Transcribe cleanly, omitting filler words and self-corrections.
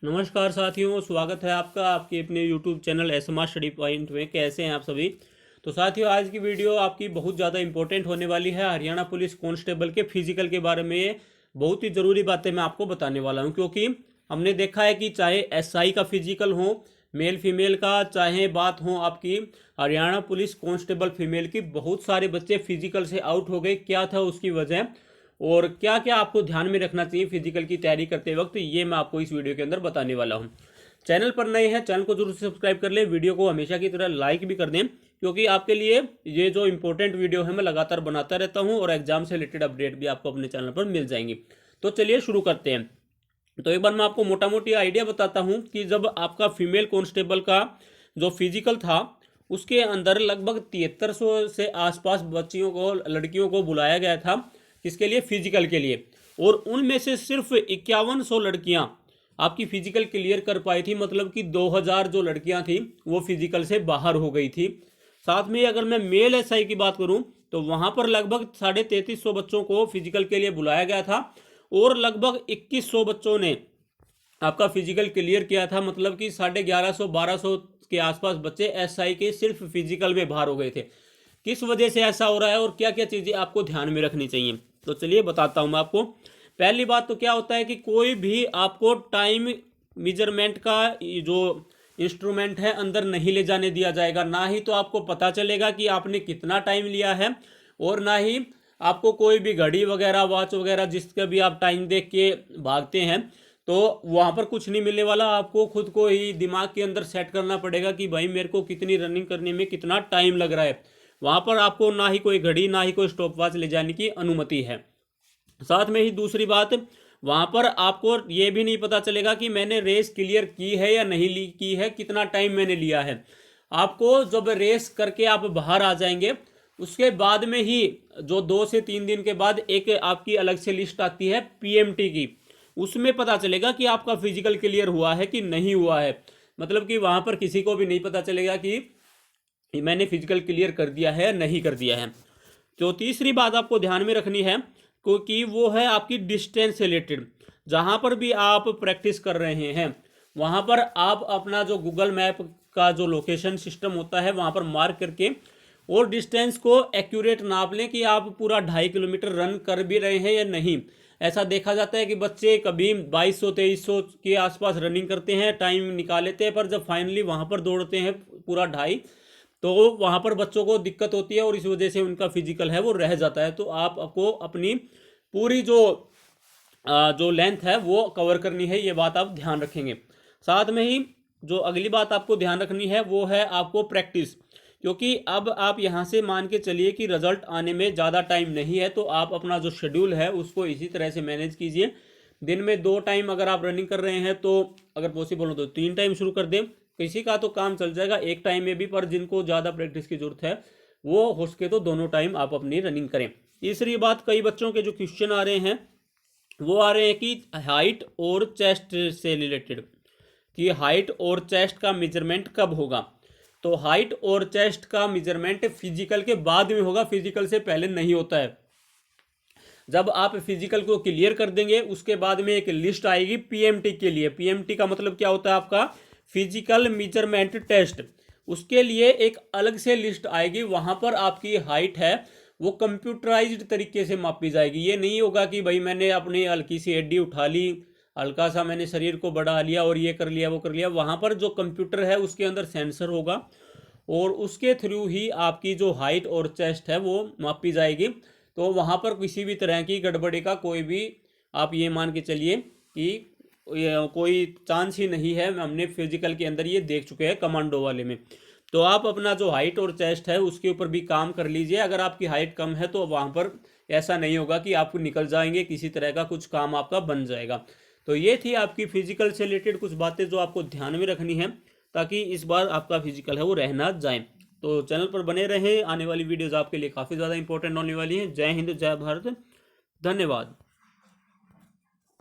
नमस्कार साथियों, स्वागत है आपका आपके अपने YouTube channel ASMR study point में। कैसे हैं आप सभी। तो साथियों, आज की वीडियो आपकी बहुत ज़्यादा इंपॉर्टेंट होने वाली है। हरियाणा पुलिस कांस्टेबल के फिजिकल के बारे में बहुत ही ज़रूरी बातें मैं आपको बताने वाला हूं, क्योंकि हमने देखा है कि चाहे एसआई का फिजिकल हो, मेल फीमेल का, चाहे बात हो आपकी हरियाणा पुलिस कांस्टेबल फीमेल की, बहुत सारे बच्चे फिजिकल से आउट हो गए। क्या था उसकी वजह और क्या क्या आपको ध्यान में रखना चाहिए फिजिकल की तैयारी करते वक्त, ये मैं आपको इस वीडियो के अंदर बताने वाला हूं। चैनल पर नए हैं, चैनल को जरूर से सब्सक्राइब कर लें, वीडियो को हमेशा की तरह लाइक भी कर दें, क्योंकि आपके लिए ये जो इंपॉर्टेंट वीडियो है मैं लगातार बनाता रहता हूं और एग्जाम से रिलेटेड अपडेट भी आपको अपने चैनल पर मिल जाएंगी। तो चलिए शुरू करते हैं। तो एक बार मैं आपको मोटा मोटी आइडिया बताता हूं कि जब आपका फीमेल कांस्टेबल का जो फिजिकल था, उसके अंदर लगभग 7300 से आसपास बच्चियों को, लड़कियों को बुलाया गया था। किसके लिए? फिजिकल के लिए। और उनमें से सिर्फ 5100 लड़कियां आपकी फिजिकल क्लियर कर पाई थी, मतलब कि 2000 जो लड़कियां थी वो फिजिकल से बाहर हो गई थी। साथ में अगर मैं मेल एसआई की बात करूं तो वहां पर लगभग 3350 बच्चों को फिजिकल के लिए बुलाया गया था और लगभग 2100 बच्चों ने आपका फिजिकल क्लियर किया था। मतलब कि 1150 1200 के आसपास बच्चे एसआई के सिर्फ फिजिकल में बाहर हो गए थे। किस वजह से ऐसा हो रहा है और क्या क्या चीज़ें आपको ध्यान में रखनी चाहिए, तो चलिए बताता हूं मैं आपको। पहली बात तो क्या होता है कि कोई भी आपको टाइम मेजरमेंट का जो इंस्ट्रूमेंट है अंदर नहीं ले जाने दिया जाएगा। ना ही तो आपको पता चलेगा कि आपने कितना टाइम लिया है, और ना ही आपको कोई भी घड़ी वगैरह, वॉच वगैरह जिसका भी आप टाइम देख के भागते हैं, तो वहां पर कुछ नहीं मिलने वाला। आपको खुद को ही दिमाग के अंदर सेट करना पड़ेगा कि भाई मेरे को कितनी रनिंग करने में कितना टाइम लग रहा है। वहां पर आपको ना ही कोई घड़ी ना ही कोई स्टॉप वॉच ले जाने की अनुमति है। साथ में ही दूसरी बात, वहां पर आपको ये भी नहीं पता चलेगा कि मैंने रेस क्लियर की है या नहीं की है, कितना टाइम मैंने लिया है। आपको जब रेस करके आप बाहर आ जाएंगे, उसके बाद में ही जो 2 से 3 दिन के बाद एक आपकी अलग से लिस्ट आती है पीएमटी की, उसमें पता चलेगा कि आपका फिजिकल क्लियर हुआ है कि नहीं हुआ है। मतलब कि वहां पर किसी को भी नहीं पता चलेगा कि मैंने फिजिकल क्लियर कर दिया है नहीं कर दिया है। तो तीसरी बात आपको ध्यान में रखनी है क्योंकि वो है आपकी डिस्टेंस रिलेटेड। जहां पर भी आप प्रैक्टिस कर रहे हैं वहां पर आप अपना जो गूगल मैप का जो लोकेशन सिस्टम होता है वहां पर मार्क करके और डिस्टेंस को एक्यूरेट नाप लें कि आप पूरा 2.5 किलोमीटर रन कर भी रहे हैं या नहीं। ऐसा देखा जाता है कि बच्चे कभी 2200-2300 के आसपास रनिंग करते हैं, टाइम निकाल लेते हैं, पर जब फाइनली वहां पर दौड़ते हैं पूरा 2.5, तो वहां पर बच्चों को दिक्कत होती है और इस वजह से उनका फिजिकल है वो रह जाता है। तो आपको अपनी पूरी जो लेंथ है वो कवर करनी है, ये बात आप ध्यान रखेंगे। साथ में ही जो अगली बात आपको ध्यान रखनी है वो है आपको प्रैक्टिस, क्योंकि अब आप यहाँ से मान के चलिए कि रिजल्ट आने में ज़्यादा टाइम नहीं है, तो आप अपना जो शेड्यूल है उसको इसी तरह से मैनेज कीजिए। दिन में 2 टाइम अगर आप रनिंग कर रहे हैं तो अगर पॉसिबल हो तो 3 टाइम शुरू कर दें। किसी का तो काम चल जाएगा 1 टाइम में भी, पर जिनको ज़्यादा प्रैक्टिस की जरूरत है वो हो सके तो 2 टाइम आप अपनी रनिंग करें। तीसरी बात, कई बच्चों के जो क्वेश्चन आ रहे हैं वो आ रहे हैं कि हाइट और चेस्ट से रिलेटेड, कि हाइट और चेस्ट का मेजरमेंट कब होगा। तो हाइट और चेस्ट का मेजरमेंट फिजिकल के बाद में होगा, फिजिकल से पहले नहीं होता है। जब आप फिजिकल को क्लियर कर देंगे उसके बाद में एक लिस्ट आएगी पीएमटी के लिए। पीएमटी का मतलब क्या होता है? आपका फिजिकल मेजरमेंट टेस्ट। उसके लिए एक अलग से लिस्ट आएगी, वहां पर आपकी हाइट है वो कंप्यूटराइज्ड तरीके से मापी जाएगी। ये नहीं होगा कि भाई मैंने अपनी हल्की सी हड्डी उठा ली, हल्का सा मैंने शरीर को बढ़ा लिया और ये कर लिया वो कर लिया। वहां पर जो कंप्यूटर है उसके अंदर सेंसर होगा और उसके थ्रू ही आपकी जो हाइट और चेस्ट है वो मापी जाएगी। तो वहां पर किसी भी तरह की गड़बड़ी का कोई भी, आप ये मान के चलिए कि कोई चांस ही नहीं है। हमने फिजिकल के अंदर ये देख चुके हैं कमांडो वाले में। तो आप अपना जो हाइट और चेस्ट है उसके ऊपर भी काम कर लीजिए। अगर आपकी हाइट कम है तो वहां पर ऐसा नहीं होगा कि आप निकल जाएंगे, किसी तरह का कुछ काम आपका बन जाएगा। तो ये थी आपकी फिजिकल से रिलेटेड कुछ बातें जो आपको ध्यान में रखनी है, ताकि इस बार आपका फिजिकल है वो रहना जाए। तो चैनल पर बने रहें, आने वाली वीडियोस आपके लिए काफ़ी ज़्यादा इंपॉर्टेंट होने वाली हैं। जय हिंद, जय भारत, धन्यवाद।